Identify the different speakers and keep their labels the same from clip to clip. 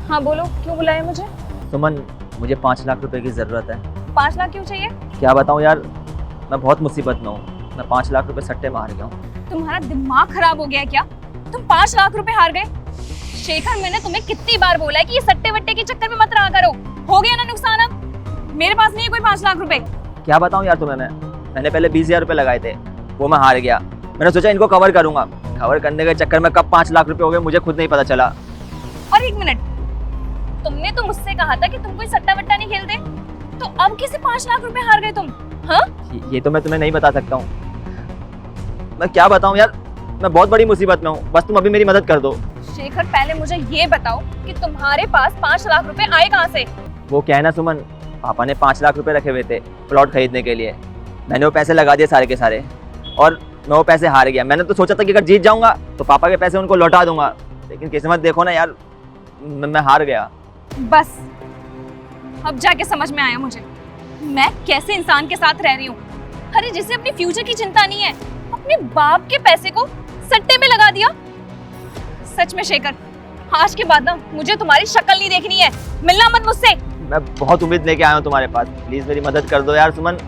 Speaker 1: हाँ बोलो, क्यों बुलाया मुझे?
Speaker 2: सुमन, मुझे 5 लाख रुपए की ज़रूरत है।
Speaker 1: 5 लाख क्यों चाहिए?
Speaker 2: क्या बताऊँ यार, मैं बहुत मुसीबत में हूँ। मैं 5 लाख रुपए सट्टे में हार गया हूँ।
Speaker 1: तुम्हारा दिमाग खराब हो गया है क्या? तुम 5 लाख रुपए हार गए? शेखर, मैंने तुम्हें कितनी बार बोला है कि ये सट्टे वट्टे के चक्कर में मत रहा करो। हो गया ना नुकसान अब? मेरे पास नहीं है कोई 5 लाख रुपए।
Speaker 2: क्या बताऊँ यार तुम्हें, मैंने पहले 20,000 रुपए लगाए थे, वो मैं हार गया। मैंने सोचा इनको कवर करूंगा, कवर करने के चक्कर में कब 5 लाख रुपए हो गए मुझे खुद नहीं पता चला।
Speaker 1: और एक मिनट, तुमने तो मुझसे कहा था कि तुम कोई सट्टा वट्टा नहीं खेलते, तो अब कैसे 5 लाख रुपए हार गए तुम? हाँ?
Speaker 2: ये तो मैं तुम्हें नहीं बता सकता हूँ। मैं क्या बताऊँ यार, मैं बहुत बड़ी मुसीबत में हूँ, बस तुम अभी मेरी मदद कर दो।
Speaker 1: शेखर, पहले मुझे ये बताओ कि तुम्हारे पास 5 लाख रुपए आए कहाँ से?
Speaker 2: वो क्या है ना सुमन, पापा ने 5 लाख रुपए रखे हुए थे प्लॉट खरीदने के लिए। मैंने वो पैसे लगा दिए सारे के सारे, और मैं वो पैसे हार गया। मैंने तो सोचा था कि अगर जीत जाऊंगा तो पापा के पैसे उनको लौटा दूंगा, लेकिन किस्मत देखो ना यार, मैं हार गया।
Speaker 1: बस अब जाके समझ में आया मुझे, मैं कैसे इंसान के साथ रह रही हूँ। अरे जिसे अपनी फ्यूचर की चिंता नहीं है, अपने बाप के पैसे को सट्टे में लगा दिया। सच में शेखर, आज के बाद ना मुझे तुम्हारी शक्ल नहीं देखनी है, मिलना मत मुझसे।
Speaker 2: मैं बहुत उम्मीद लेके आया हूँ तुम्हारे पास, प्लीज मेरी मदद कर दो यार सुमन।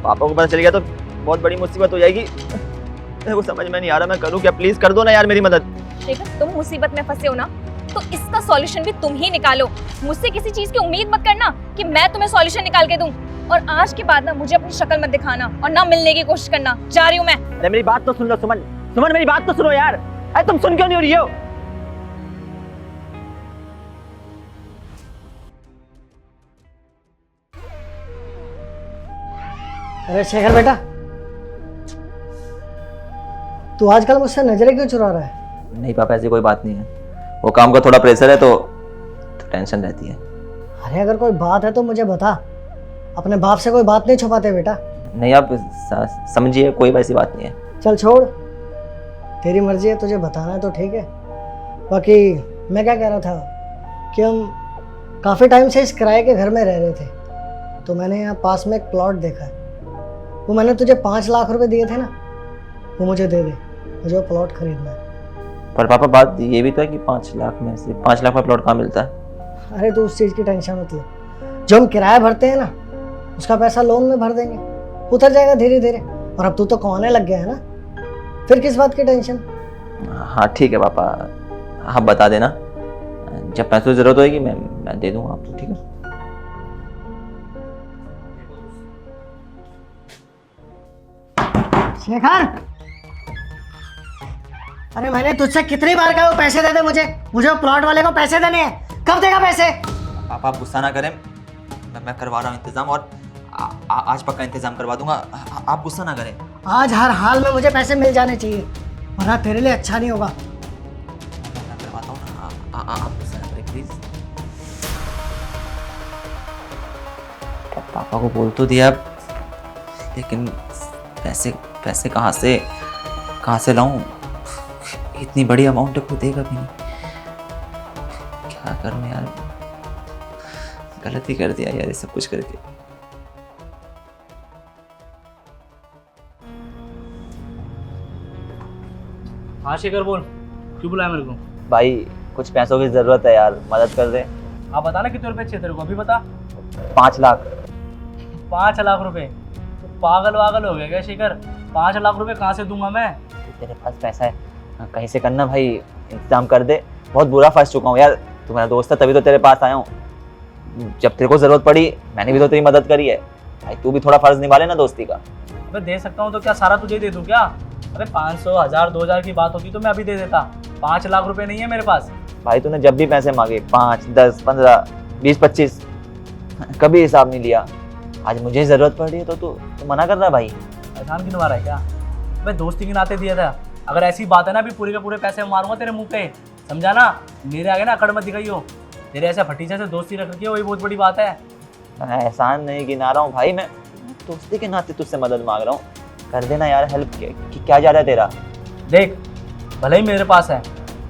Speaker 2: पापा को पता चल गया तो बहुत बड़ी मुसीबत हो जाएगी। मेरे को समझ में नहीं आ रहा मैं करूँ क्या, प्लीज कर दो ना यार मेरी मदद।
Speaker 1: शेखर, तुम मुसीबत में फंसे हो ना, तो इसका सॉल्यूशन भी तुम ही निकालो। मुझसे किसी चीज की उम्मीद मत करना कि मैं तुम्हें सॉल्यूशन निकाल के दूं। और आज के बाद ना मुझे अपनी शक्ल मत दिखाना और ना मिलने की कोशिश करना। जा रही हूँ मैं।
Speaker 2: अरे मेरी बात तो सुन लो सुमन, सुमन मेरी बात तो सुनो यार। अरे तुम सुन क्यों नहीं रही हो?
Speaker 3: अरे शेखर बेटा, तू आजकल मुझसे नजरें क्यों चुरा रहा है?
Speaker 2: नहीं पापा, ऐसी कोई बात नहीं है, वो काम का थोड़ा प्रेशर है तो टेंशन रहती है।
Speaker 3: अरे अगर कोई बात है तो मुझे बता, अपने बाप से कोई बात नहीं छुपाते बेटा।
Speaker 2: नहीं आप समझिए, कोई वैसी बात नहीं है।
Speaker 3: चल छोड़, तेरी मर्जी है, तुझे बताना है तो ठीक है। बाकी मैं क्या कह रहा था कि हम काफ़ी टाइम से इस किराए के घर में रह रहे थे, तो मैंने यहाँ पास में एक प्लॉट देखा है। वो मैंने तुझे 5 लाख रुपए दिए थे ना, वो मुझे दे दे, मुझे वो प्लॉट खरीदना है।
Speaker 2: पर पापा बात ये भी तो है कि 5 लाख में से 5 लाख में प्लॉट कहाँ मिलता है?
Speaker 3: अरे तो उस चीज़ की टेंशन मत ले, जो हम किराया भरते हैं ना उसका पैसा लोन में भर देंगे, उतर जाएगा धीरे धीरे। और अब तू तो कमाने लग गया है ना, फिर किस बात की टेंशन।
Speaker 2: हाँ ठीक है पापा, आप बता देना, जब पैसों की जरूरत होगी मैं दे दूंगा आपको, ठीक है?
Speaker 3: शेखर, अरे मैंने तुझसे कितनी बार कहा वो पैसे दे दे मुझे वो प्लॉट वाले को पैसे देने हैं, कब देगा पैसे?
Speaker 2: पापा आप गुस्सा ना करें, मैं करवा रहा हूँ इंतजाम, और आज पक्का इंतजाम करवा दूंगा। आप गुस्सा ना करें।
Speaker 3: आज हर हाल में मुझे पैसे मिल जाने चाहिए, वरना तेरे लिए अच्छा नहीं होगा।
Speaker 2: मैं करवाता हूँ ना, आप गुस्सा ना करें प्लीज। पापा को बोल तो दिया, लेकिन पैसे कहाँ से लाऊं? इतनी बड़ी अमाउंट को देगा भी नहीं। क्या करूं यार, गलती कर दिया यार ये सब कुछ करके।
Speaker 4: हाँ शेखर बोल, क्यों बुलाया मेरे को?
Speaker 2: भाई कुछ पैसों की जरूरत है यार, मदद कर दे।
Speaker 4: आप बता ना कितने रुपए चाहिए तेरे को, अभी बता।
Speaker 2: 5 लाख।
Speaker 4: 5 लाख रुपए? तो पागल वागल हो गया क्या शेखर? 5 लाख रुपए कहाँ से दूंगा मैं?
Speaker 2: तेरे पास पैसा है कहीं से करना भाई, इंतजाम कर दे। बहुत बुरा फंस चुका हूँ यार, तू मेरा दोस्त है तभी तो तेरे पास आया हूँ। जब तेरे को जरूरत पड़ी मैंने भी तो तेरी मदद करी है भाई, तू भी थोड़ा फर्ज निभा ले ना दोस्ती का।
Speaker 4: मैं दे सकता हूँ तो क्या सारा तुझे दे दूँ क्या? अरे 500, 1000, 2000 की बात होती तो मैं अभी दे देता। 5 लाख रुपए नहीं है मेरे पास।
Speaker 2: भाई तूने जब भी पैसे मांगे 5, 10, 15, 20, 25 कभी हिसाब नहीं लिया। आज मुझे जरूरत पड़ रही है तो तू मना कर रहा है भाई।
Speaker 4: एहसान गिनवा रहा है क्या? मैं दोस्ती के नाते दिया था, अगर ऐसी बात है ना अभी पूरे के पूरे पैसे मारूंगा तेरे मुंह पे, समझा ना? मेरे आगे ना अकड़ मत दिखाई हो। तेरे ऐसे फटीचे से दोस्ती रख रखी है, वही बहुत बड़ी बात है।
Speaker 2: मैं एहसान नहीं गिना रहा हूँ भाई, मैं दोस्ती के नाते तुझसे मदद मांग रहा हूँ, कर देना यार हेल्प। क्या जा रहा है तेरा?
Speaker 4: देख, भले ही मेरे पास है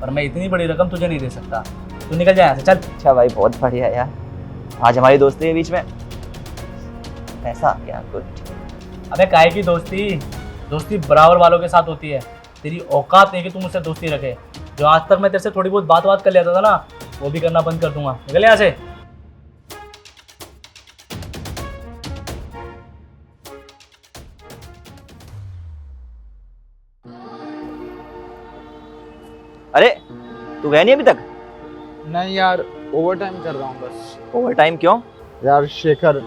Speaker 4: पर मैं इतनी बड़ी रकम तुझे नहीं दे सकता, तू निकल जाए यहाँ से, चल।
Speaker 2: अच्छा भाई बहुत बढ़िया यार, आज हमारी दोस्ती के बीच में पैसा आ गया कुछ।
Speaker 4: अबे काहे की दोस्ती? दोस्ती बराबर वालों के साथ होती है। तेरी औकात नहीं कि तू मुझसे दोस्ती रखे। जो आज तक मैं तेरे से थोड़ी बहुत बात कर लेता था ना, वो भी करना बंद कर दूंगा। निकल यहाँ से।
Speaker 2: अरे तू गया नहीं अभी तक?
Speaker 5: नहीं यार, ओवर टाइम कर रहा हूँ बस।
Speaker 2: ओवर टाइम क्यों?
Speaker 5: यार शेखर,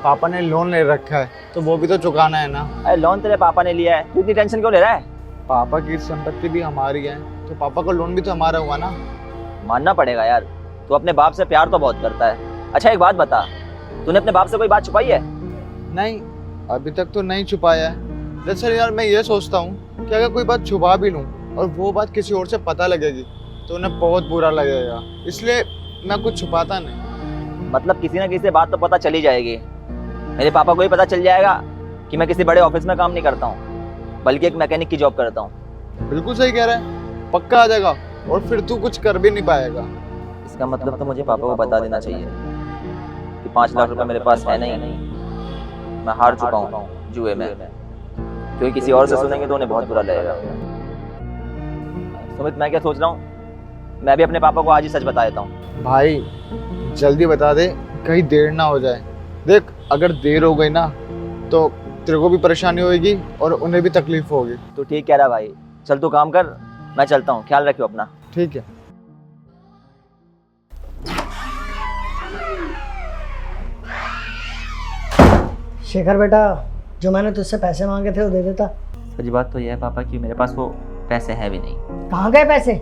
Speaker 5: पापा ने लोन ले रखा है तो वो भी तो चुकाना है ना।
Speaker 2: अरे लोन तेरे पापा ने लिया है, तू इतनी टेंशन क्यों ले रहा है?
Speaker 5: पापा की संपत्ति भी हमारी है तो पापा का लोन भी तो हमारा हुआ ना।
Speaker 2: मानना पड़ेगा यार, तू अपने बाप से प्यार तो बहुत करता है। अच्छा एक बात बता, तूने अपने बाप से कोई बात छुपाई है?
Speaker 5: नहीं, अभी तक तो नहीं छुपाया है। दरअसल यार मैं ये सोचता हूँ कि अगर कोई बात छुपा भी लूँ और वो बात किसी और से पता लगेगी तो उन्हें बहुत बुरा लगेगा, इसलिए मैं कुछ छुपाता नहीं।
Speaker 2: मतलब किसी ना किसी से बात तो पता चली जाएगी। मेरे पापा को ही पता चल जाएगा कि मैं किसी बड़े ऑफिस में काम नहीं करता हूँ, बल्कि एक मैकेनिक की जॉब करता हूँ।
Speaker 5: बिल्कुल सही कह रहा है, पक्का आ जाएगा और फिर तू कुछ कर भी नहीं पाएगा।
Speaker 2: इसका मतलब तो मुझे पापा को बता देना चाहिए कि 5 लाख रुपए मेरे पास है नहीं, मैं हार चुका हूँ जुए में। क्योंकि किसी और से सुनेंगे तो उन्हें बहुत बुरा लगेगा। सुमित, मैं क्या सोच रहा हूँ, मैं भी अपने पापा को आज ही सच बता देता हूँ।
Speaker 5: भाई जल्दी बता दे, कहीं देर ना हो जाए। देख, अगर देर हो गई ना तो तेरे को भी परेशानी होगी और उन्हें भी तकलीफ होगी।
Speaker 2: तो ठीक कह रहा भाई, चल तू काम कर, मैं चलता हूँ। ख्याल रखियो अपना।
Speaker 5: ठीक है।
Speaker 3: शेखर बेटा, जो मैंने तुझसे पैसे मांगे थे वो दे देता।
Speaker 2: सच बात तो यह है पापा कि मेरे पास वो पैसे हैं भी नहीं।
Speaker 3: कहाँ गए पैसे?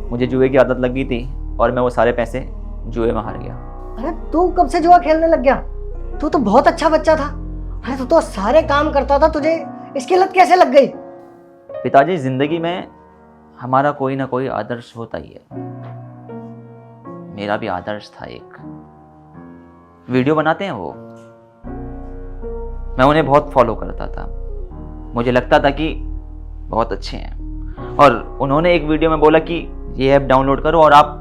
Speaker 2: मुझे जुए की आदत लग गई थी और मैं वो सारे पैसे जुए में हार गया।
Speaker 3: अरे तू कब से जुआ खेलने लग गया? तू तो बहुत अच्छा बच्चा था। अरे तू तो सारे काम करता था, तुझे इसकी लत कैसे लग गई?
Speaker 2: पिताजी, जिंदगी में हमारा कोई ना कोई आदर्श होता ही है। मेरा भी आदर्श था। एक वीडियो बनाते हैं वो, मैं उन्हें बहुत फॉलो करता था। मुझे लगता था कि बहुत अच्छे हैं और उन्होंने एक वीडियो में बोला कि ये ऐप डाउनलोड करो और आप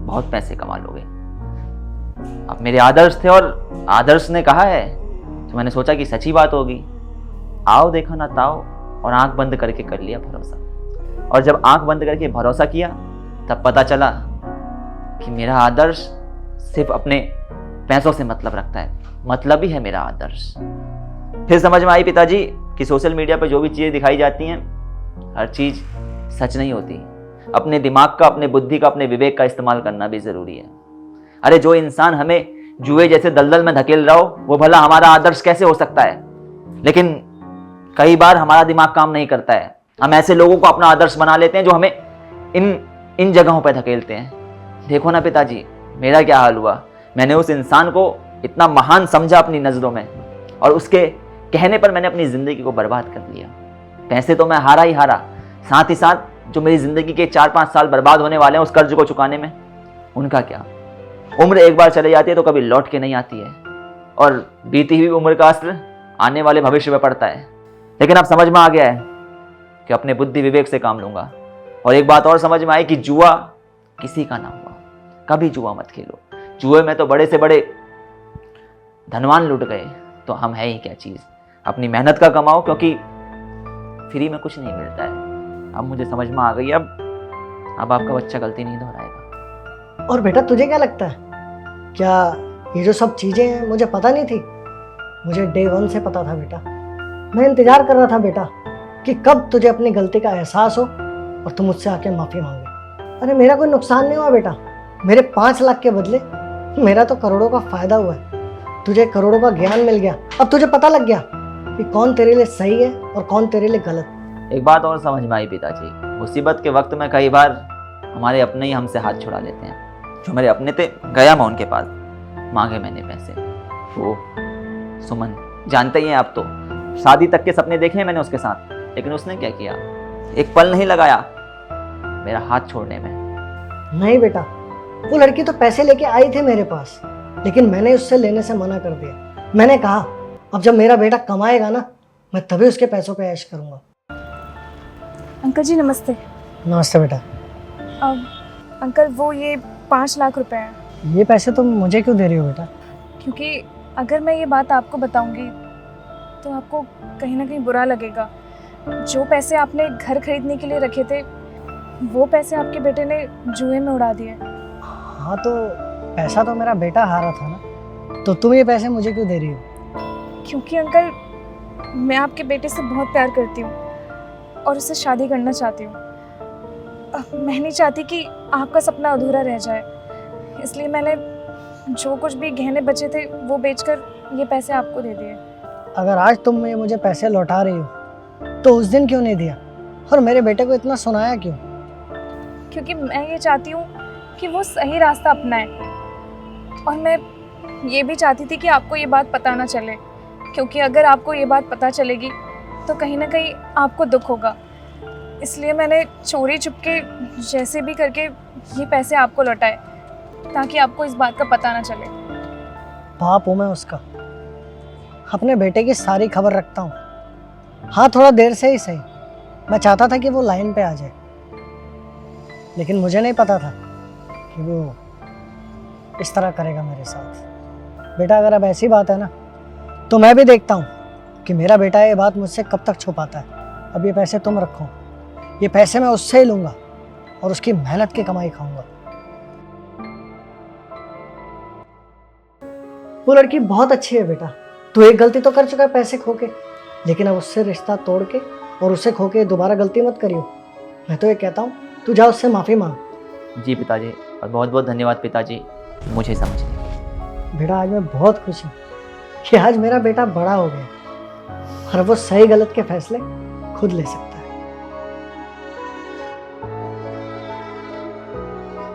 Speaker 2: बहुत पैसे कमा लोगे। अब मेरे आदर्श थे और आदर्श ने कहा है तो मैंने सोचा कि सच्ची बात होगी। आओ देखा ना ताओ, और आंख बंद करके कर लिया भरोसा। और जब आंख बंद करके भरोसा किया तब पता चला कि मेरा आदर्श सिर्फ अपने पैसों से मतलब रखता है। मतलब ही है मेरा आदर्श। फिर समझ में आई पिताजी कि सोशल मीडिया पर जो भी चीज़ें दिखाई जाती हैं हर चीज़ सच नहीं होती। अपने दिमाग का, अपने बुद्धि का, अपने विवेक का इस्तेमाल करना भी ज़रूरी है। अरे जो इंसान हमें जुए जैसे दलदल में धकेल रहा हो वो भला हमारा आदर्श कैसे हो सकता है? लेकिन कई बार हमारा दिमाग काम नहीं करता है। हम ऐसे लोगों को अपना आदर्श बना लेते हैं जो हमें इन जगहों पर धकेलते हैं। देखो ना पिताजी, मेरा क्या हाल हुआ। मैंने उस इंसान को इतना महान समझा अपनी नज़रों में और उसके कहने पर मैंने अपनी ज़िंदगी को बर्बाद कर लिया। पैसे तो मैं हारा ही हारा, साथ ही साथ जो मेरी ज़िंदगी के 4-5 साल बर्बाद होने वाले हैं उस कर्ज को चुकाने में, उनका क्या? उम्र एक बार चले जाती है तो कभी लौट के नहीं आती है और बीती हुई उम्र का असर आने वाले भविष्य में पड़ता है। लेकिन अब समझ में आ गया है कि अपने बुद्धि विवेक से काम लूंगा। और एक बात और समझ में आई कि जुआ किसी का ना हुआ। कभी जुआ मत खेलो। जुए में तो बड़े से बड़े धनवान लुट गए, तो हम है ही क्या चीज़। अपनी मेहनत का कमाओ, क्योंकि फ्री में कुछ नहीं मिलता है। अब मुझे समझ में आ गई। अब आपका बच्चा गलती नहीं दोहराएगा।
Speaker 3: और बेटा तुझे क्या लगता है, क्या ये जो सब चीज़ें हैं मुझे पता नहीं थी? मुझे डे 1 से पता था बेटा। मैं इंतज़ार कर रहा था बेटा कि कब तुझे अपनी गलती का एहसास हो और तुम मुझसे आके माफ़ी मांगे। अरे मेरा कोई नुकसान नहीं हुआ बेटा। मेरे 5 लाख के बदले मेरा तो करोड़ों का फ़ायदा हुआ है। तुझे करोड़ों का ज्ञान मिल गया। अब तुझे पता लग गया कि कौन तेरे लिए सही है और कौन तेरे लिए गलत।
Speaker 2: एक बात और समझ में आई पिताजी, मुसीबत के वक्त में कई बार हमारे अपने ही हमसे हाथ छुड़ा लेते हैं। जो मेरे अपने थे, गया मैं उनके पास, मांगे मैंने पैसे। वो सुमन जानते ही हैं आप तो, शादी तक के सपने देखे हैं मैंने उसके साथ, लेकिन उसने क्या किया, एक पल नहीं लगाया मेरा हाथ छोड़ने में।
Speaker 3: नहीं बेटा, वो लड़की तो पैसे लेके आई थी मेरे पास, लेकिन मैंने उससे लेने से मना कर दिया। मैंने कहा अब जब मेरा बेटा कमाएगा ना, मैं तभी उसके पैसों पे ऐश करूंगा।
Speaker 6: अंकल जी नमस्ते।
Speaker 3: नमस्ते बेटा।
Speaker 6: अंकल वो ये 5 लाख रुपए हैं।
Speaker 3: ये पैसे तुम मुझे क्यों दे रही हो बेटा?
Speaker 6: क्योंकि अगर मैं ये बात आपको बताऊंगी तो आपको कहीं ना कहीं बुरा लगेगा। जो पैसे आपने घर खरीदने के लिए रखे थे वो पैसे आपके बेटे ने जुए में उड़ा दिए।
Speaker 3: हाँ तो पैसा तो मेरा बेटा हारा था ना, तो तुम ये पैसे मुझे क्यों दे रही हो?
Speaker 6: क्योंकि अंकल मैं आपके बेटे से बहुत प्यार करती हूँ और उससे शादी करना चाहती हूँ। मैं नहीं चाहती कि आपका सपना अधूरा रह जाए, इसलिए मैंने जो कुछ भी गहने बचे थे वो बेचकर ये पैसे आपको दे दिए।
Speaker 3: अगर आज तुम ये मुझे पैसे लौटा रही हो तो उस दिन क्यों नहीं दिया, और मेरे बेटे को इतना सुनाया क्यों?
Speaker 6: क्योंकि मैं ये चाहती हूँ कि वो सही रास्ता अपनाए, और मैं ये भी चाहती थी कि आपको ये बात पता ना चले, क्योंकि अगर आपको ये बात पता चलेगी तो कहीं ना कहीं आपको दुख होगा। इसलिए मैंने चोरी चुपके जैसे भी करके ये पैसे आपको लौटाए, ताकि आपको इस बात का पता ना चले।
Speaker 3: बाप हूँ मैं उसका, अपने बेटे की सारी खबर रखता हूँ। हाँ थोड़ा देर से ही सही, मैं चाहता था कि वो लाइन पे आ जाए, लेकिन मुझे नहीं पता था कि वो इस तरह करेगा मेरे साथ। बेटा अगर अब ऐसी बात है ना, तो मैं भी देखता हूँ कि मेरा बेटा ये बात मुझसे कब तक छुपाता है। अब ये पैसे तुम रखो, ये पैसे मैं उससे ही लूँगा और उसकी मेहनत की कमाई खाऊंगा। वो लड़की बहुत अच्छी है बेटा, तू एक गलती तो कर चुका है पैसे खो के, लेकिन अब उससे रिश्ता तोड़ के और उसे खो के दोबारा गलती मत करियो। मैं तो ये कहता हूँ तू जा उससे माफ़ी मांग।
Speaker 2: जी पिताजी, और बहुत बहुत धन्यवाद पिताजी मुझे समझने के लिए।
Speaker 3: बेटा आज मैं बहुत खुश हूँ कि आज मेरा बेटा बड़ा हो गया और वो सही गलत के फैसले खुद ले सकता है।